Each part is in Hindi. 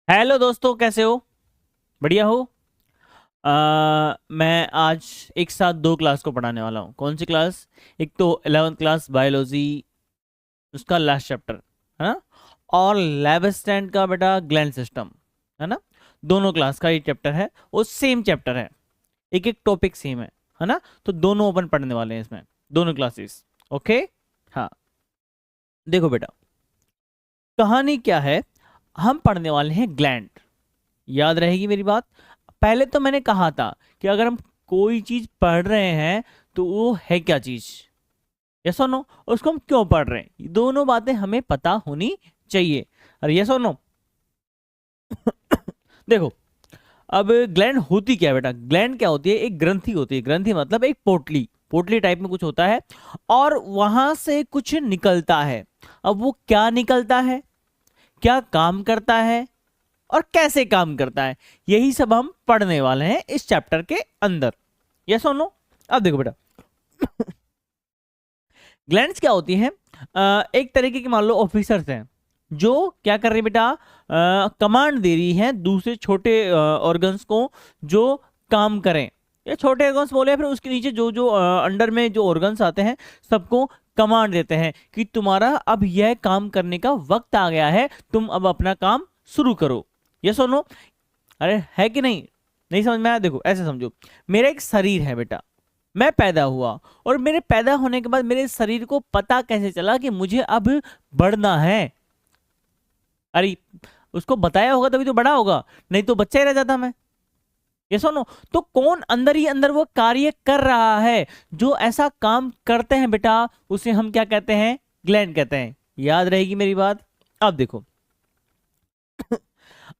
हेलो दोस्तों, कैसे हो? बढ़िया हो? मैं आज एक साथ दो क्लास को पढ़ाने वाला हूँ। कौन सी क्लास? एक तो 11th क्लास बायोलॉजी, उसका लास्ट चैप्टर है ना, और लैब स्टैंड का बेटा ग्लैंड सिस्टम, है ना। दोनों क्लास का ये चैप्टर है, वो सेम चैप्टर है, एक एक टॉपिक सेम है ना। तो दोनों ओपन पढ़ने वाले हैं इसमें, दोनों क्लासेस। ओके। हाँ, देखो बेटा, कहानी क्या है। हम पढ़ने वाले हैं ग्लैंड। याद रहेगी मेरी बात। पहले तो मैंने कहा था कि अगर हम कोई चीज पढ़ रहे हैं तो वो है क्या चीज, यस और नो, उसको हम क्यों पढ़ रहे हैं, ये दोनों बातें हमें पता होनी चाहिए। अरे यस और नो। देखो, अब ग्लैंड होती क्या है बेटा? ग्लैंड क्या होती है? एक ग्रंथि होती है। ग्रंथि मतलब एक पोटली, पोटली टाइप में कुछ होता है, और वहां से कुछ निकलता है। अब वो क्या निकलता है, क्या काम करता है, और कैसे काम करता है, यही सब हम पढ़ने वाले हैं इस चैप्टर के अंदर। यस और नो। अब देखो बेटा, ग्लैंड्स क्या होती हैं? एक तरीके के मान लो ऑफिसर्स हैं, जो क्या कर रहे हैं बेटा, कमांड दे रही हैं दूसरे छोटे ऑर्गन्स को जो काम करें। या छोटे ऑर्गन्स बोले, फिर उसके नीचे जो जो अंडर में जो ऑर्गन्स आते हैं, सबको कमांड देते हैं कि तुम्हारा अब यह काम करने का वक्त आ गया है, तुम अब अपना काम शुरू करो। यस और नो। अरे है कि नहीं? नहीं समझ में आया? देखो ऐसे समझो, मेरा एक शरीर है बेटा, मैं पैदा हुआ, और मेरे पैदा होने के बाद मेरे शरीर को पता कैसे चला कि मुझे अब बढ़ना है? अरे उसको बताया होगा तभी तो बड़ा होगा, नहीं तो बच्चा ही रह जाता मैं। ये सुनो, तो कौन अंदर ही अंदर वो कार्य कर रहा है, जो ऐसा काम करते हैं बेटा, उसे हम क्या कहते हैं? ग्लैंड कहते हैं। याद रहेगी मेरी बात। अब देखो,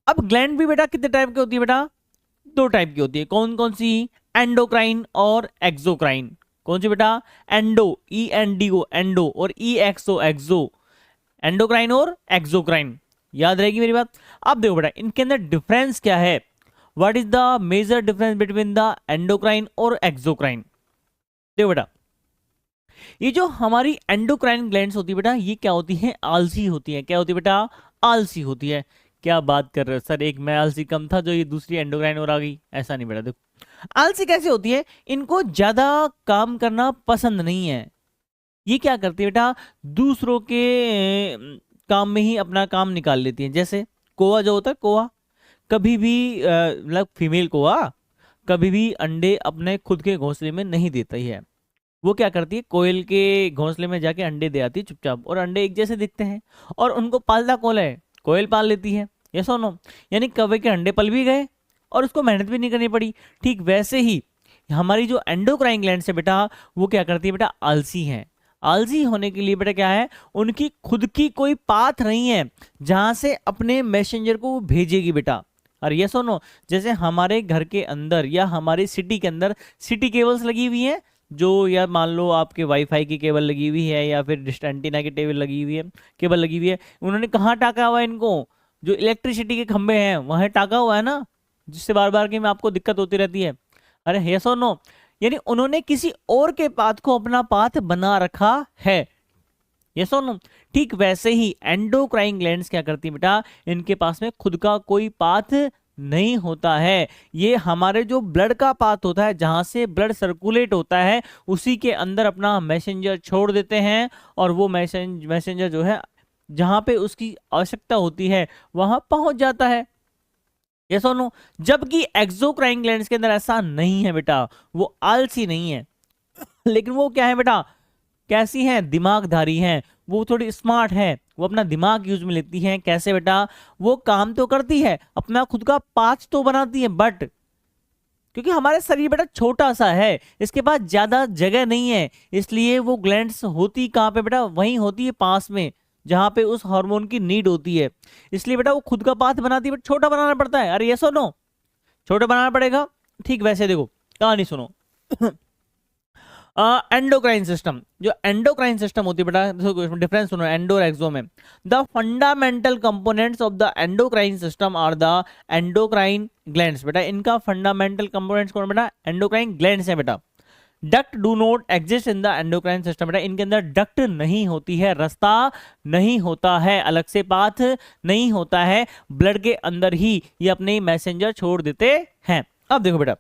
अब ग्लैंड भी बेटा कितने टाइप की होती है बेटा? दो टाइप की होती है। कौन कौन सी? एंडोक्राइन और एक्सोक्राइन। कौन सी बेटा? एंडो, ENDO एंडो, और EXO एक्सो। एंडोक्राइन और एक्सोक्राइन। याद रहेगी मेरी बात। अब देखो बेटा, इनके अंदर डिफरेंस क्या है। What is the major difference between the endocrine और एक्सोक्राइन? देखो बेटा, ये जो हमारी एंडोक्राइन ग्लैंड्स होती है बेटा, ये क्या होती है? आलसी होती है। क्या होती है बेटा? आलसी होती है। क्या बात कर रहे हो सर, एक मैं आलसी कम था जो ये दूसरी एंडोक्राइन और आ गई? ऐसा नहीं बेटा। देखो, आलसी कैसे होती है, इनको ज्यादा काम करना पसंद नहीं है। ये क्या करती है बेटा, दूसरों के काम में ही अपना काम निकाल लेती है। जैसे कोआ जो होता है, कोआ कभी भी मतलब फीमेल कोआ कभी भी अंडे अपने खुद के घोंसले में नहीं देता ही है। वो क्या करती है, कोयल के घोंसले में जाके अंडे दे आती है चुपचाप, और अंडे एक जैसे दिखते हैं, और उनको पालता कौन है? कोयल पाल लेती है। ये सुनो, यानी कौवे के अंडे पल भी गए और उसको मेहनत भी नहीं करनी पड़ी। ठीक वैसे ही हमारी जो एंडोक्राइन ग्लैंड है बेटा, वो क्या करती है बेटा? आलसी है। आलसी होने के लिए बेटा क्या है, उनकी खुद की कोई पाथ नहीं है जहां से अपने मैसेंजर को वो भेजेगी बेटा। और ये सुनो, जैसे हमारे घर के अंदर या हमारे सिटी के अंदर सिटी केबल्स लगी हुई हैं, जो या मान लो आपके वाईफाई की केबल लगी हुई है, या फिर डिश एंटीना की टेबल लगी हुई है, केबल लगी हुई है, उन्होंने कहाँ टाका हुआ है इनको? जो इलेक्ट्रिसिटी के खंभे हैं वहां टाका हुआ है ना, जिससे बार बार की में आपको दिक्कत होती रहती है। अरे यस और नो, यानी उन्होंने किसी और के पाथ को अपना पाथ बना रखा है। यस और नो। ठीक वैसे ही एंडोक्राइन ग्लैंड्स क्या करती है बेटा, इनके पास में खुद का कोई पाथ नहीं होता है। ये हमारे जो ब्लड का पाथ होता है, जहां से ब्लड सर्कुलेट होता है, उसी के अंदर अपना मैसेंजर छोड़ देते हैं, और वो मैसेंजर जो है जहां पे उसकी आवश्यकता होती है वहां पहुंच जाता है। ये सुनो, जबकि एक्सोक्राइन ग्लैंड्स के अंदर ऐसा नहीं है बेटा, वो आलसी नहीं है। लेकिन वो क्या है बेटा, कैसी हैं? दिमागधारी हैं। वो थोड़ी स्मार्ट है, वो अपना दिमाग यूज में लेती हैं। कैसे बेटा? वो काम तो करती है, अपना खुद का पाथ तो बनाती है, बट क्योंकि हमारे शरीर बेटा छोटा सा है, इसके पास ज्यादा जगह नहीं है, इसलिए वो ग्लैंड्स होती कहाँ पे बेटा? वहीं होती है पास में, जहां पे उस हार्मोन की नीड होती है। इसलिए बेटा वो खुद का पाथ बनाती है, बट छोटा बनाना पड़ता है। अरे ये सुनो, छोटा बनाना पड़ेगा। ठीक वैसे देखो, कहानी सुनो। एंडोक्राइन सिस्टम, जो एंडोक्राइन सिस्टम होती है बेटा, डिफरेंस सुनो एंडो और एक्सो में। The fundamental components of the endocrine system are the endocrine glands. बेटा इनका फंडामेंटल कंपोनेंट्स कौन बेटा? एंडोक्राइन ग्लैंड्स है बेटा। Duct do not exist in the endocrine system, बेटा इनके अंदर डक्ट नहीं होती है, रास्ता नहीं होता है, अलग से पाथ नहीं होता है, ब्लड के अंदर ही ये अपने मैसेंजर छोड़ देते हैं। अब देखो बेटा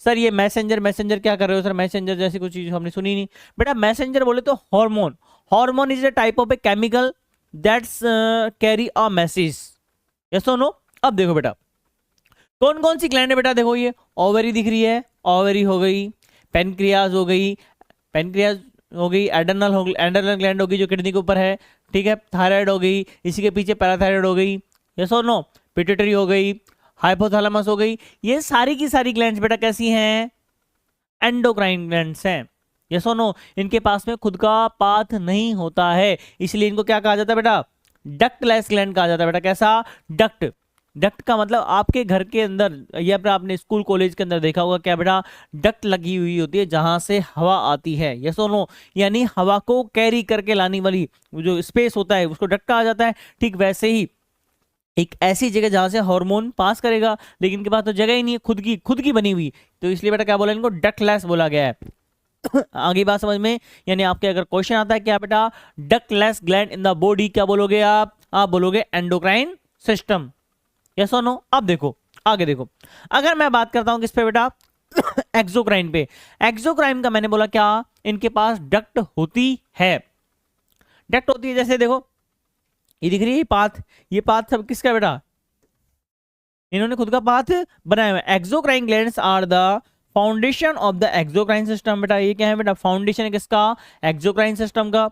सर ये मैसेंजर क्या कर रहे हो सर, मैसेंजर जैसी कुछ चीज हमने सुनी नहीं। बेटा मैसेंजर बोले तो hormone, hormone is a type of a chemical that's carry a message, yes और नो। अब देखो बेटा कौन कौन सी ग्लैंड है बेटा, देखो ये ओवरी दिख रही है, ओवरी हो गई, पेनक्रियाज हो गई, पेनक्रियाज हो गई, एडर्नल हो गई, एडर्नल ग्लैंड होगी जो किडनी के ऊपर है, ठीक है, थायराइड हो गई, इसी के पीछे पैराथायराइड हो गई, यस और नो, पिट्यूटरी हो गई, हाइपोथैलेमस हो गई। ये सारी की सारी ग्लैंड्स बेटा कैसी हैं, एंडोक्राइन ग्लैंड्स हैं, यस और नो। इनके पास में खुद का पाथ नहीं होता है, इसलिए इनको क्या कहा जाता है बेटा, डक्टलेस ग्लैंड कहा जाता है बेटा। कैसा, डक्ट, डक्ट का मतलब आपके घर के अंदर या फिर आपने स्कूल कॉलेज के अंदर देखा होगा क्या बेटा, डक्ट लगी हुई होती है जहां से हवा आती है, यस और नो, यानी हवा को कैरी करके लाने वाली जो स्पेस होता है उसको डक्ट कहा जाता है। ठीक वैसे ही एक ऐसी जगह जहां से हार्मोन पास करेगा, लेकिन इनके पास तो जगह ही नहीं है खुद की बनी हुई, तो इसलिए बेटा क्या बोला इनको, डक्टलेस बोला गया है। आगे बात समझ में, यानी आपके अगर क्वेश्चन आता है क्या बेटा, ductless gland in the body, क्या बोलोगे आप बोलोगे एंडोक्राइन सिस्टम, यस और नो। अब देखो आगे देखो, अगर मैं बात करता हूं किस पे बेटा, एक्सोक्राइन पे। एक्सोक्राइन का मैंने बोला क्या, इनके पास डक्ट होती है, डक्ट होती है, जैसे देखो ये दिख रही है पाथ, ये पाथ सब किसका बेटा, इन्होंने खुद का पाथ बनाया हुआ है। Exocrine glands are the foundation of the exocrine system, बेटा ये क्या है बेटा, फाउंडेशन है किसका, एक्सोक्राइन सिस्टम का।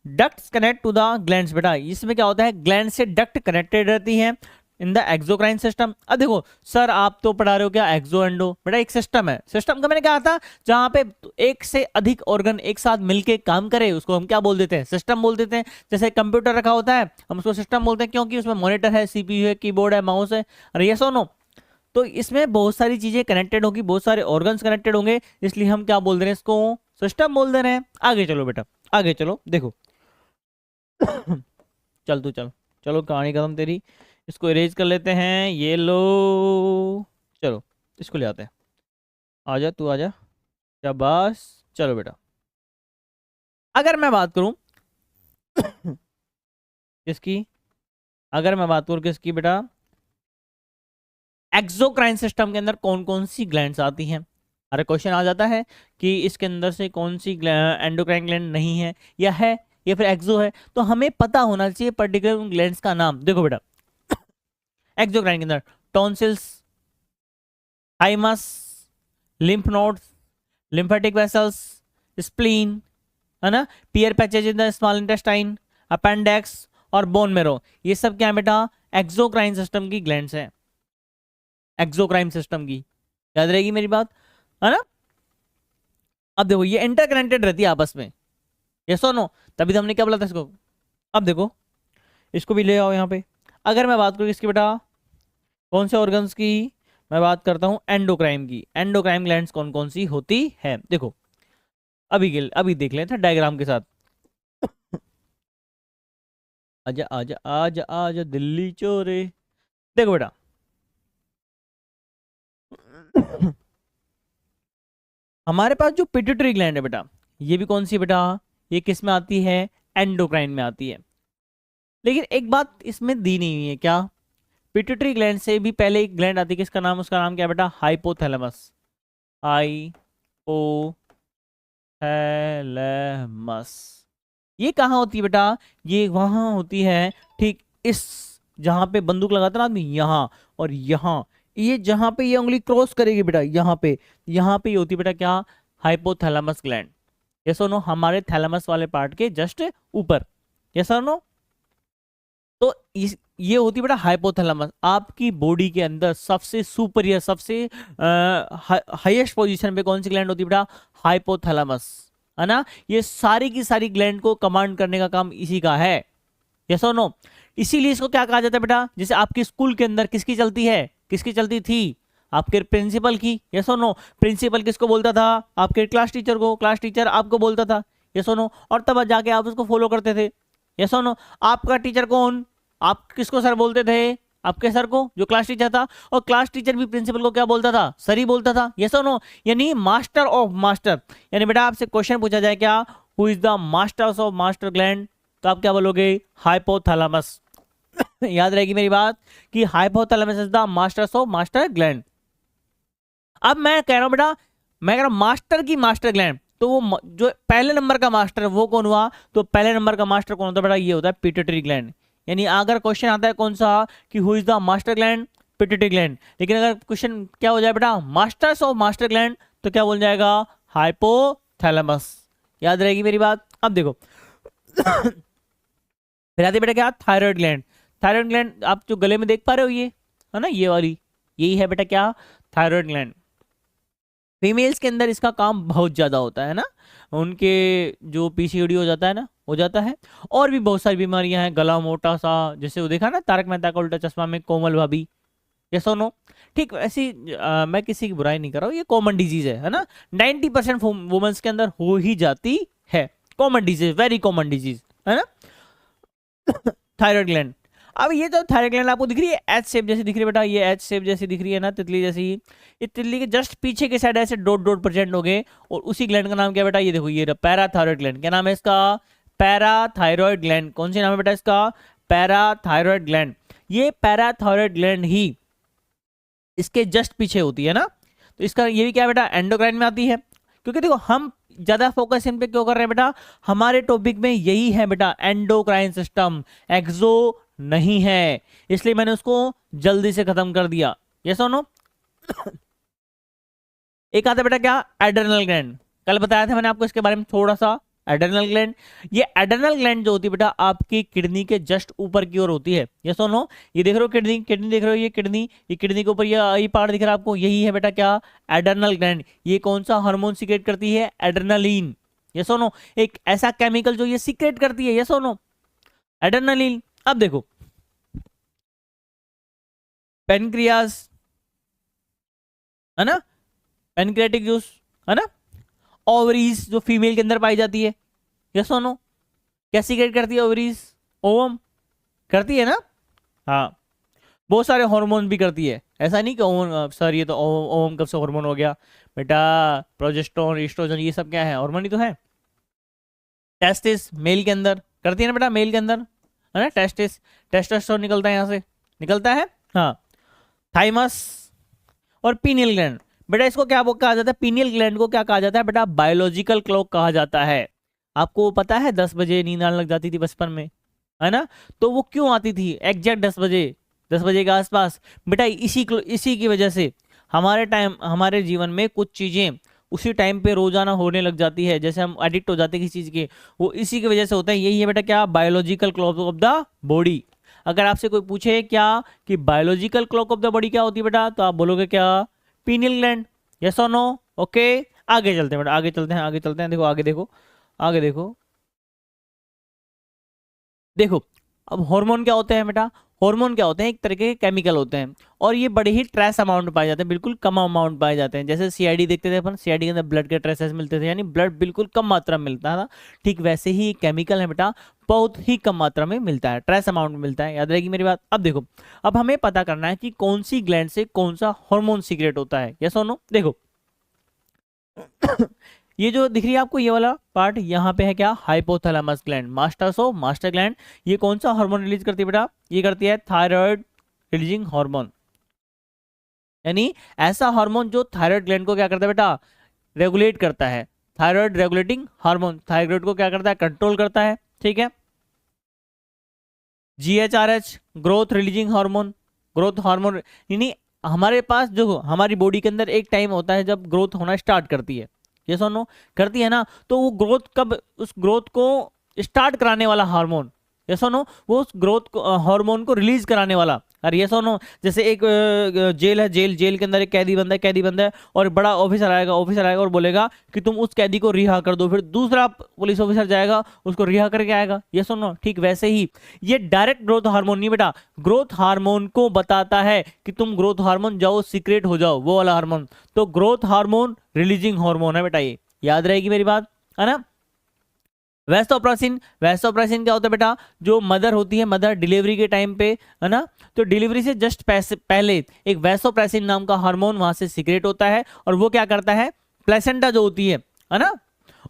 Ducts connect to the glands, बेटा इसमें क्या होता है, ग्लैंड से डक्ट कनेक्टेड रहती है इन द एक्सोक्राइन सिस्टम। अब देखो सर आप तो पढ़ा रहे हो क्या एक्सो एंडो, बेटा एक सिस्टम है, सिस्टम का मैंने कहा था जहां पे एक से अधिक ऑर्गन एक साथ मिलके काम करे उसको हम क्या बोल देते हैं, सिस्टम बोल देते हैं। जैसे कंप्यूटर रखा होता है हम उसको सिस्टम बोलते हैं, क्योंकि उसमें मॉनिटर है, सीपीयू है, कीबोर्ड है, माउस है, अरे ये सुनो, तो इसमें बहुत सारी चीजें कनेक्टेड होगी, बहुत सारे ऑर्गन्स कनेक्टेड होंगे, इसलिए हम क्या बोल दे रहे हैं, इसको सिस्टम बोल दे रहे हैं। आगे चलो बेटा, आगे चलो, देखो चल तू चल, चलो कहानी खत्म तेरी, इसको इरेज कर लेते हैं, ये लो, चलो इसको ले आते हैं, आजा तू आजा, शाबाश, चलो बेटा अगर मैं बात करूं किसकी, अगर मैं बात करूं किसकी बेटा, एक्सोक्राइन सिस्टम के अंदर कौन कौन सी ग्लैंड्स आती हैं। अरे क्वेश्चन आ जाता है कि इसके अंदर से कौन सी एंडोक्राइन ग्लैंड नहीं है या फिर एक्सो है, तो हमें पता होना चाहिए पर्टिकुलर उन ग्लैंड्स का नाम। देखो बेटा एक्सोक्राइन के अंदर tonsils, thymus, lymph nodes, lymphatic vessels, spleen, है ना, Peyer patches in the small intestine, appendix और बोन मेरो, ये सब क्या है बेटा, एक्सोक्राइन सिस्टम की ग्लैंड्स हैं, एक्सोक्राइन सिस्टम की, याद रहेगी मेरी बात, है ना। अब देखो ये इंटरकनेक्टेड रहती है आपस में, ये सुनो, तभी तो हमने क्या बोला था इसको। अब देखो इसको भी ले आओ यहाँ पे, अगर मैं बात करूँ इसकी बेटा कौन से ऑर्गन्स की, मैं बात करता हूँ एंडोक्राइन की। एंडोक्राइन ग्लैंड्स कौन कौन सी होती है, देखो अभी देख लेते हैं डायग्राम के साथ। आजा आजा आजा आजा दिल्ली चोरे, देखो बेटा हमारे पास जो पिट्यूटरी ग्लैंड है बेटा, ये भी कौन सी बेटा, ये किस में आती है, एंडोक्राइन में आती है। लेकिन एक बात इसमें दी नहीं हुई है, क्या, पिट्यूटरी ग्लैंड से भी पहले एक ग्लैंड आती है, किसका नाम, उसका नाम क्या बेटा, हाइपोथैलेमस, हाइपोथैलेमस। ये कहाँ होती है बेटा, ये वहां होती है, ठीक इस जहां पे बंदूक लगाता ना आदमी, यहाँ और यहाँ, ये जहां पे ये उंगली क्रॉस करेगी बेटा, यहाँ पे ये होती है बेटा क्या, हाइपोथैलेमस ग्लैंड, यस और नो, हमारे थैलेमस वाले पार्ट के जस्ट ऊपर, यस और नो। तो ये होती है बेटा हाइपोथैलेमस, आपकी बॉडी के अंदर सबसे सुपरियर, सबसे हाईएस्ट पोजीशन पे कौन सी ग्लैंड होती है बेटा, हाइपोथैलेमस, है ना। ये सारी की सारी ग्लैंड को कमांड करने का काम इसी का है, यस और नो। इसीलिए इसको क्या कहा जाता है बेटा, जैसे आपके स्कूल के अंदर किसकी चलती है, किसकी चलती थी, आपके प्रिंसिपल की, यस और नो। प्रिंसिपल किसको बोलता था, आपके क्लास टीचर को, क्लास टीचर आपको बोलता था, यस और नो, और तब जाके आप उसको फॉलो करते थे, यस और नो। आपका टीचर कौन, आप किसको सर बोलते थे, आपके सर को, जो क्लास टीचर था, और क्लास टीचर भी प्रिंसिपल को क्या बोलता था, सर ही बोलता था, यस और नो। यानी मास्टर ऑफ मास्टर, यानी बेटा आपसे क्वेश्चन पूछा जाए क्या, who is the masters of master gland, तो आप क्या बोलोगे, हाइपोथैलेमस। याद रहेगी मेरी बात कि hypothalamus is the masters of master gland. अब मैं कह रहा हूं बेटा, मैं कह रहा हूं मास्टर की मास्टर ग्लैंड, तो वो जो पहले नंबर का मास्टर है वो कौन हुआ, तो पहले नंबर का मास्टर कौन होता है बेटा, ये होता है पिट्यूटरी ग्लैंड। यानी अगर क्वेश्चन आता है कौन सा कि who is the master gland, pituitary gland, लेकिन अगर क्वेश्चन क्या हो जाए बेटा मास्टर्स ऑफ मास्टर ग्लैंड, तो क्या बोल जाएगा, हाइपोथैलेमस। याद रहेगी मेरी बात। अब देखो फिर आती बेटा क्या, थायराइड ग्लैंड। थायराइड ग्लैंड आप जो गले में देख पा रहे हो, ये है ना, ये वाली, यही है बेटा क्या, थायराइड ग्लैंड। फीमेल्स के अंदर इसका काम बहुत ज़्यादा होता है ना, उनके जो पीसीओडी हो जाता है ना, हो जाता है। और भी बहुत सारी बीमारियां हैं, गला मोटा सा, जैसे वो देखा ना तारक मेहता का उल्टा चश्मा में कोमल भाभी, ये सुनो ठीक ऐसी। मैं किसी की बुराई नहीं कर रहा हूँ, ये कॉमन डिजीज है ना, 90% वुमेन्स के अंदर हो ही जाती है, common disease, very common disease है ना, थायराइड ग्लैंड। अब ये जो थायराइड ग्लैंड आपको दिख रही है एच शेप जैसी दिख रही है बेटा, ये एच शेप जैसी दिख रही है ना, तितली जैसी, ये तितली के जस्ट पीछे के साइड ऐसे डॉट डॉट प्रेजेंट हो गए, और उसी ग्लैंड का नाम क्या बेटा, ये देखो ये पैराथायरॉयड ग्लैंड। क्या नाम है इसका, पैराथायरॉयड ग्लैंड। कौन सी नाम है बेटा इसका, पैराथायरॉयड ग्लैंड। ये पैराथायरॉयड ग्लैंड ही इसके जस्ट पीछे होती है ना, तो इसका ये भी क्या बेटा, एंडोक्राइन में आती है। क्योंकि देखो हम ज्यादा फोकस इन पे क्यों कर रहे हैं बेटा, हमारे टॉपिक में यही है बेटा, एंडोक्राइन सिस्टम, एक्सो नहीं है, इसलिए मैंने उसको जल्दी से खत्म कर दिया। यस और नो। एक आता बेटा क्या, एड्रेनल ग्लैंड। कल बताया था मैंने आपको इसके बारे में थोड़ा सा, एड्रेनल ग्लैंड। ये एड्रेनल ग्लैंड जो होती है बेटा आपकी किडनी के जस्ट ऊपर की ओर होती है। यस और नो। ये देख रहे हो किडनी, किडनी देख रहे हो, ये किडनी के ऊपर ये पार्ट दिख रहा है आपको, यही है बेटा क्या, एड्रेनल ग्लैंड। ये कौन सा हार्मोन सीक्रेट करती है, एड्रेनालिन। यस और नो। एक ऐसा केमिकल जो ये सीक्रेट करती है, यस और नो, एड्रेनालिन। अब देखो पेनक्रियास है ना, पेनक्रियाटिक जूस है ना, ओवरीज जो फीमेल के अंदर पाई जाती है, यस और नो, क्या सीक्रेट करती है ओवरीज, ओवम करती है ना, हाँ। बहुत सारे हार्मोन भी करती है, ऐसा नहीं कि ओवम सर ये तो ओवम कब से हार्मोन हो गया बेटा, प्रोजेस्टेरोन एस्ट्रोजन ये सब क्या है, हार्मोन ही तो है। टेस्टिस मेल के अंदर करती है ना बेटा, मेल के अंदर है ना, टेस्टिस, टेस्टोस्टेरोन निकलता है यहाँ से, निकलता है, हाँ। थाइमस और पीनियल ग्लैंड, बेटा इसको क्या कहा जाता है, पीनियल ग्लैंड को क्या कहा जाता है बेटा, बायोलॉजिकल क्लॉक कहा जाता है। आपको पता है 10 बजे नींद आने लग जाती थी बचपन में, है ना, तो वो क्यों आती थी एग्जैक्ट 10 बजे, 10 बजे के आसपास, बेटा इसी की वजह से हमारे जीवन में कुछ चीजें उसी टाइम पे रोजाना होने लग जाती है, जैसे हम एडिक्ट हो जाते हैं किसी चीज के, वो इसी की वजह से होता है। यही है बेटा क्या, biological clock of the body. अगर आपसे कोई पूछे क्या कि biological clock of the body क्या होती है बेटा, तो आप बोलोगे क्या, पीनियल ग्लैंड। यस और नो। ओके आगे चलते हैं बेटा, आगे चलते हैं, आगे चलते हैं। देखो आगे देखो, आगे देखो, देखो अब हार्मोन क्या होते हैं बेटा, हार्मोन क्या होते हैं, एक तरह के केमिकल होते हैं, और ये बड़े ही ट्रेस अमाउंट पाए जाते हैं, बिल्कुल कम अमाउंट पाए जाते हैं। जैसे सीआईडी देखते थे अपन, सीआईडी के अंदर ब्लड के ट्रेसेस मिलते थे, यानी ब्लड बिल्कुल कम मात्रा में मिलता था, ठीक वैसे ही केमिकल है बेटा, बहुत ही कम मात्रा में मिलता है, ट्रेस अमाउंट में मिलता है। याद रहेगी मेरी बात। अब देखो, अब हमें पता करना है कि कौन सी ग्लैंड से कौन सा हार्मोन सीक्रेट होता है, यस और नो। देखो ये जो दिख रही है आपको ये वाला पार्ट, यहाँ पे है क्या, hypothalamus gland, masters of master gland. ये कौन सा हार्मोन रिलीज करती है बेटा, ये करती है थायराइड रिलीजिंग हार्मोन। यानी ऐसा हार्मोन जो थायराइड ग्लैंड को क्या करता है बेटा, रेगुलेट करता है, थायराइड रेगुलेटिंग हार्मोन, थायराइड को क्या करता है, कंट्रोल करता है, ठीक है। GHRH growth releasing hormone, growth hormone, यानी हमारे पास जो हमारी बॉडी के अंदर एक टाइम होता है जब ग्रोथ होना स्टार्ट करती है, ये सुनो करती है ना, तो वो ग्रोथ कब, उस ग्रोथ को स्टार्ट कराने वाला हार्मोन, ये सुनो वो उस ग्रोथ को हार्मोन को रिलीज कराने वाला। अरे ये सुनो, जैसे एक जेल है, जेल के अंदर एक कैदी बंदा है, और बड़ा ऑफिसर आएगा और बोलेगा कि तुम उस कैदी को रिहा कर दो, फिर दूसरा पुलिस ऑफिसर जाएगा उसको रिहा करके आएगा, ये सुनो, ठीक वैसे ही ये डायरेक्ट ग्रोथ हार्मोन नहीं बेटा, ग्रोथ हार्मोन को बताता है कि तुम ग्रोथ हार्मोन जाओ, सीक्रेट हो जाओ, वो वाला हार्मोन, तो ग्रोथ हार्मोन रिलीजिंग हार्मोन है बेटा, ये याद रहेगी मेरी बात, है ना। वैसोप्रेसिन, वैसोप्रेसिन क्या होता है बेटा, जो मदर होती है, मदर डिलीवरी के टाइम पे, है ना, तो डिलीवरी से जस्ट पहले एक वैसोप्रेसिन नाम का हार्मोन वहां से सीक्रेट होता है, और वो क्या करता है, प्लेसेंटा जो होती है ना,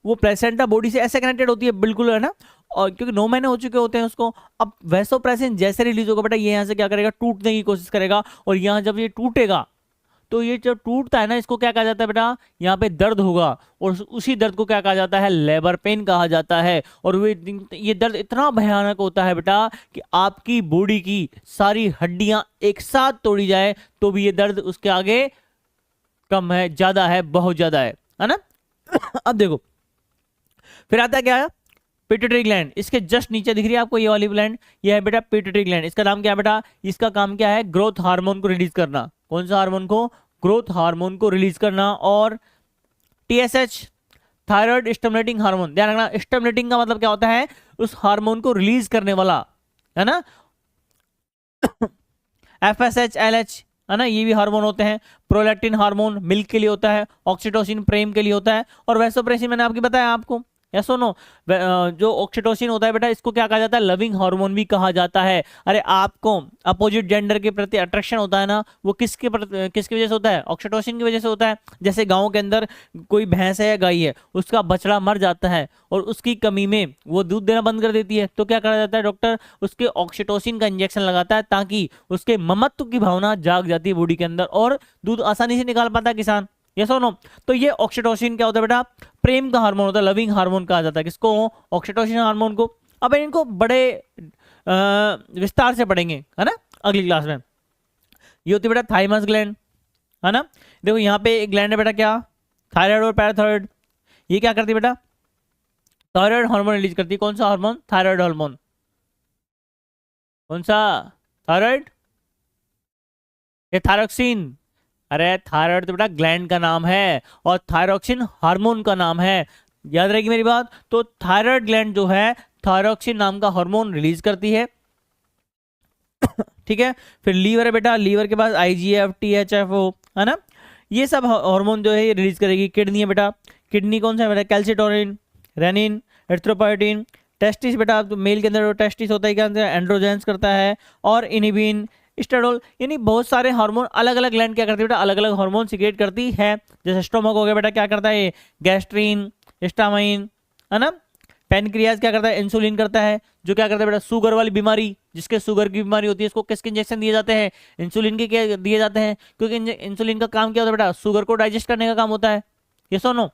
वो प्लेसेंटा बॉडी से ऐसे कनेक्टेड होती है बिल्कुल, है ना, और क्योंकि 9 महीने हो चुके होते हैं उसको, अब वैसोप्रेसिन जैसे रिलीज होगा बेटा, ये यहाँ से क्या करेगा, टूटने की कोशिश करेगा, और यहाँ जब ये टूटेगा, तो ये जब टूटता है ना, इसको क्या कहा जाता है बेटा, यहाँ पे दर्द होगा, और उसी दर्द को क्या कहा जाता है, लेबर पेन कहा जाता है, और ये दर्द इतना भयानक होता है बेटा कि आपकी बॉडी की सारी हड्डियां एक साथ तोड़ी जाए तो भी ये दर्द उसके आगे कम है, ज्यादा है, बहुत ज्यादा है ना। अब देखो फिर आता है क्या, पिट्यूटरी ग्लैंड, इसके जस्ट नीचे दिख रही है आपको ये वाली ग्लैंड, ये है बेटा पिट्यूटरी ग्लैंड। इसका नाम क्या है बेटा, इसका काम क्या है, ग्रोथ हार्मोन को रिलीज करना। कौन सा हार्मोन को, ग्रोथ हार्मोन को रिलीज करना। और टीएसएच, थायराइड स्टिमुलेटिंग हार्मोन, ध्यान रखना, स्टिमुलेटिंग का मतलब क्या होता है, उस हार्मोन को रिलीज करने वाला, है ना। एफएसएच, एलएच, है ना, ये भी हार्मोन होते हैं। प्रोलैक्टिन हार्मोन मिल्क के लिए होता है, ऑक्सीटोसिन प्रेम के लिए होता है, और वैसोप्रेसिन मैंने आपकी बताया आपको, यस और नो। जो ऑक्सीटोसिन होता है बेटा, इसको क्या कहा जाता है, लविंग हार्मोन भी कहा जाता है। अरे आपको अपोजिट जेंडर के प्रति अट्रैक्शन होता है ना, वो किसकी वजह से होता है, ऑक्सीटोसिन की वजह से होता है। जैसे गांव के अंदर कोई भैंस है या गाय है, उसका बछड़ा मर जाता है और उसकी कमी में वो दूध देना बंद कर देती है, तो क्या करा जाता है, डॉक्टर उसके ऑक्सीटोसिन का इंजेक्शन लगाता है, ताकि उसके ममत्व की भावना जाग जाती है बॉडी के अंदर, और दूध आसानी से निकाल पाता है किसान, यस और नो। तो ये ऑक्सीटोसिन क्या होता है बेटा, प्रेम का हार्मोन होता है, लविंग हार्मोन कहा जाता है किसको, ऑक्सीटोसिन हार्मोन को। अब इनको बड़े विस्तार से पढ़ेंगे, है ना, अगली क्लास में। ये होती है बेटा थाइमस ग्लैंड, है ना। देखो यहाँ पे एक ग्लैंड है बेटा, क्या, थायराइड और पैराथायराइड। ये क्या करती है बेटा, थायराइड हार्मोन रिलीज करती है। कौन सा हार्मोन, थायराइड हार्मोन। कौन सा, थायराइड, ये थायरोक्सिन। अरे थायराइड तो बेटा ग्लैंड का नाम है, और थायरोक्सिन हार्मोन का नाम है, याद रहेगी मेरी बात। तो थायराइड ग्लैंड जो है थायरोक्सिन नाम का हार्मोन रिलीज करती है, ठीक है। फिर लीवर है बेटा, लीवर के पास आईजीएफ, टीएचएफओ, है ना, ये सब हार्मोन जो है ये रिलीज करेगी। किडनी है बेटा, किडनी कौन सा है बेटा, कैल्सिटोनिन, रेनिन, एरिथ्रोपोइटिन। टेस्टिस बेटा, तो मेल के अंदर टेस्टिस होता है, क्या एंड्रोजेंस करता है, और इनिबिन, स्टेरोल, यानी बहुत सारे हार्मोन अलग अलग ग्लैंड क्या करती है बेटा, अलग अलग हार्मोन सिक्रेट करती है। जैसे स्टोमक हो गया बेटा, क्या करता है, गैस्ट्रीन, हिस्टामाइन, है ना। पैनक्रियाज क्या करता है, इंसुलिन करता है, जो क्या करता है बेटा, शुगर वाली बीमारी, जिसके शुगर की बीमारी होती है, इसको किसके इंजेक्शन दिए जाते हैं, इंसुलिन के क्या दिए जाते हैं, क्योंकि इंसुलिन का काम क्या होता है बेटा, शुगर को डाइजेस्ट करने का काम होता है, ये सुनो।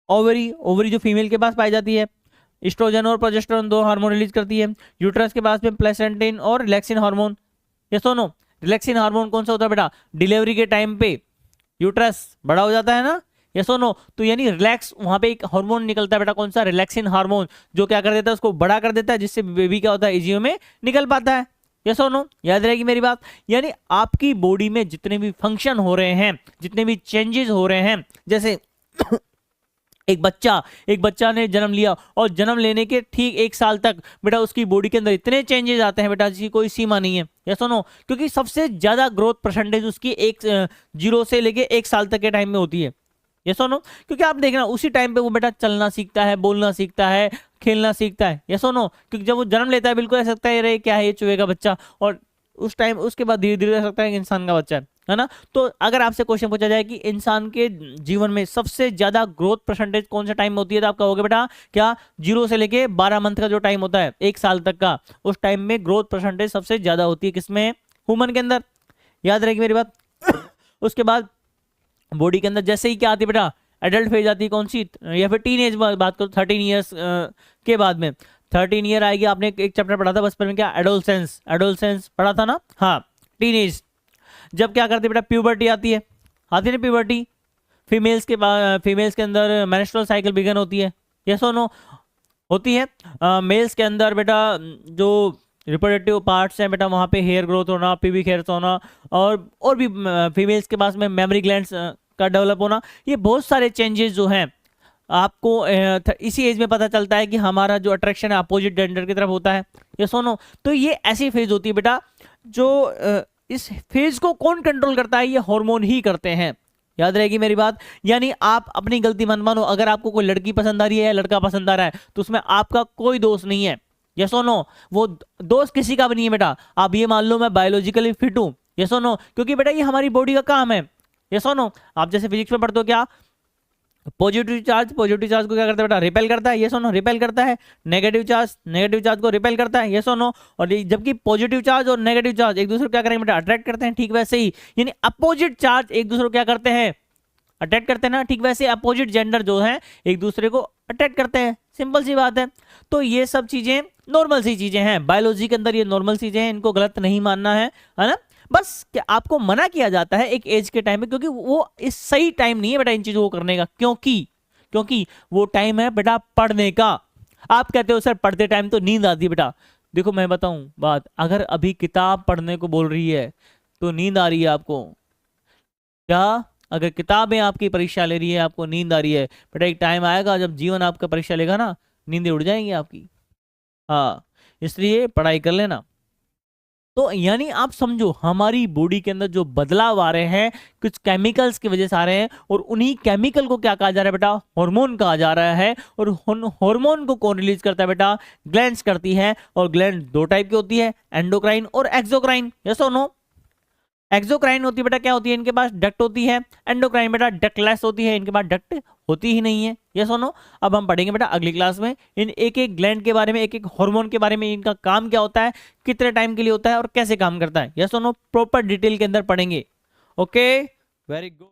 ओवरी, ओवरी जो फीमेल के पास पाई जाती है, एस्ट्रोजन और प्रोजेस्टेरोन दो हार्मोन रिलीज करती है। यूट्रस के पास में प्लेसेंटिन और रिलैक्सिन हार्मोन, ये सुनो। रिलैक्सिन हार्मोन कौन सा होता है बेटा, डिलीवरी के टाइम पे यूट्रस बड़ा हो जाता है ना, ये सुनो, तो यानी रिलैक्स, वहां पे एक हार्मोन निकलता है बेटा, कौन सा, रिलैक्सिन हार्मोन, जो क्या कर देता है, उसको बड़ा कर देता है, जिससे बेबी क्या होता है, इजियो में निकल पाता है, ये सुनो, याद रहेगी मेरी बात। यानी आपकी बॉडी में जितने भी फंक्शन हो रहे हैं, जितने भी चेंजेस हो रहे हैं, जैसे एक बच्चा ने जन्म लिया, और जन्म लेने के ठीक 1 साल तक बेटा उसकी बॉडी के अंदर इतने चेंजेस आते हैं बेटा, जिसकी कोई सीमा नहीं है, या सुनो, क्योंकि सबसे ज्यादा ग्रोथ परसेंटेज उसकी 0 से लेके 1 साल तक के टाइम में होती है, ये सुनो, क्योंकि आप देखना उसी टाइम पे वो बेटा चलना सीखता है, बोलना सीखता है, खेलना सीखता है, ये सुनो, क्योंकि जब वो जन्म लेता है बिल्कुल ऐसा लगता है रे क्या है, ये चूहे का बच्चा, और उस टाइम उसके बाद धीरे धीरे ऐसा लगता है इंसान का बच्चा है ना। तो अगर आपसे क्वेश्चन पूछा जाए कि इंसान के जीवन में सबसे ज्यादा ग्रोथ परसेंटेज कौन सा टाइम में होती है, तो आप कहोगे बेटा क्या, 0 से लेके 12 मंथ का जो टाइम होता है, 1 साल तक का, उस टाइम में ग्रोथ परसेंटेज सबसे ज्यादा होती है, किसमें, ह्यूमन के अंदर, याद रहेगी मेरी बात। उसके बाद बॉडी के अंदर जैसे ही क्या आती है बेटा, एडल्ट फेज आती है, कौन सी, या फिर टीन एज बात करो, 13 ईयर्स के बाद में 13 ईयर आएगी। आपने एक चैप्टर पढ़ा था बचपन में, क्या, एडोलसेंस, एडोलसेंस पढ़ा था ना, हाँ, टीन एज, जब क्या करती है बेटा, प्यूबर्टी आती है ना, प्यूबर्टी, फीमेल्स के अंदर मेंस्ट्रुअल साइकिल बिगन होती है, यस और नो, होती है। मेल्स के अंदर बेटा जो रिप्रोडक्टिव पार्ट्स हैं बेटा, वहाँ पे हेयर ग्रोथ होना, प्यूबिक हेयर्स होना, और भी फीमेल्स के पास में मेमोरी ग्लैंड्स का डेवलप होना, ये बहुत सारे चेंजेस जो हैं आपको इसी एज में पता चलता है कि हमारा जो अट्रैक्शन है अपोजिट जेंडर की तरफ होता है, ये सुनो। तो ये ऐसी फेज होती है बेटा, जो इस फेज को कौन कंट्रोल करता है, ये हार्मोन ही करते हैं, याद रहेगी मेरी बात। यानी आप अपनी गलती मत मानो। अगर आपको कोई लड़की पसंद आ रही है या लड़का पसंद आ रहा है तो उसमें आपका कोई दोष नहीं है। यस और नो, वो दोस्त किसी का भी नहीं है बेटा। आप ये मान लो मैं बायोलॉजिकली फिट हूं, यस और नो, क्योंकि बेटा ये हमारी बॉडी का काम है। यस और नो, आप जैसे फिजिक्स में पढ़ते हो क्या, पॉजिटिव चार्ज को क्या करता है बेटा, रिपेल करता है। यस और नो, रिपेल करता है। नेगेटिव चार्ज को रिपेल करता है। यस और नो, और जबकि पॉजिटिव चार्ज और नेगेटिव चार्ज एक दूसरे को क्या करेंगे बेटा, अट्रैक्ट करते हैं। ठीक वैसे ही यानी अपोजिट चार्ज एक दूसरे को क्या करते हैं, अट्रैक्ट करते हैं ना। ठीक वैसे अपोजिट जेंडर जो है एक दूसरे को अट्रैक्ट करते हैं। सिंपल सी बात है। तो ये सब चीजें नॉर्मल सी चीजें हैं, बायोलॉजी के अंदर ये नॉर्मल चीजें हैं, इनको गलत नहीं मानना है ना। बस क्या आपको मना किया जाता है एक एज के टाइम में, क्योंकि वो इस सही टाइम नहीं है बेटा इन चीजों को करने का, क्योंकि वो टाइम है बेटा पढ़ने का। आप कहते हो सर पढ़ते टाइम तो नींद आती है बेटा। देखो मैं बताऊं बात, अगर अभी किताब पढ़ने को बोल रही है तो नींद आ रही है आपको क्या? अगर किताबें आपकी परीक्षा ले रही है आपको नींद आ रही है बेटा, एक टाइम आएगा जब जीवन आपका परीक्षा लेगा ना, नींदें उड़ जाएंगी आपकी। हाँ, इसलिए पढ़ाई कर लेना। तो यानी आप समझो हमारी बॉडी के अंदर जो बदलाव आ रहे हैं कुछ केमिकल्स की वजह से आ रहे हैं, और उन्हीं केमिकल को क्या कहा जा रहा है बेटा, हार्मोन कहा जा रहा है। और हार्मोन को कौन रिलीज करता है बेटा, ग्लैंड्स करती है। और ग्लैंड दो टाइप की होती है, एंडोक्राइन और एक्सोक्राइन। यस और नो, एक्सोक्राइन होती है बेटा क्या होती है, इनके पास डक्ट होती है। एंडोक्राइन बेटा डक्टलेस होती है, इनके पास डक्ट होती ही नहीं है। यस और नो, अब हम पढ़ेंगे बेटा अगली क्लास में इन एक एक ग्लैंड के बारे में, एक एक हार्मोन के बारे में, इनका काम क्या होता है, कितने टाइम के लिए होता है और कैसे काम करता है। यस और नो, प्रॉपर डिटेल के अंदर पढ़ेंगे। Okay, very good.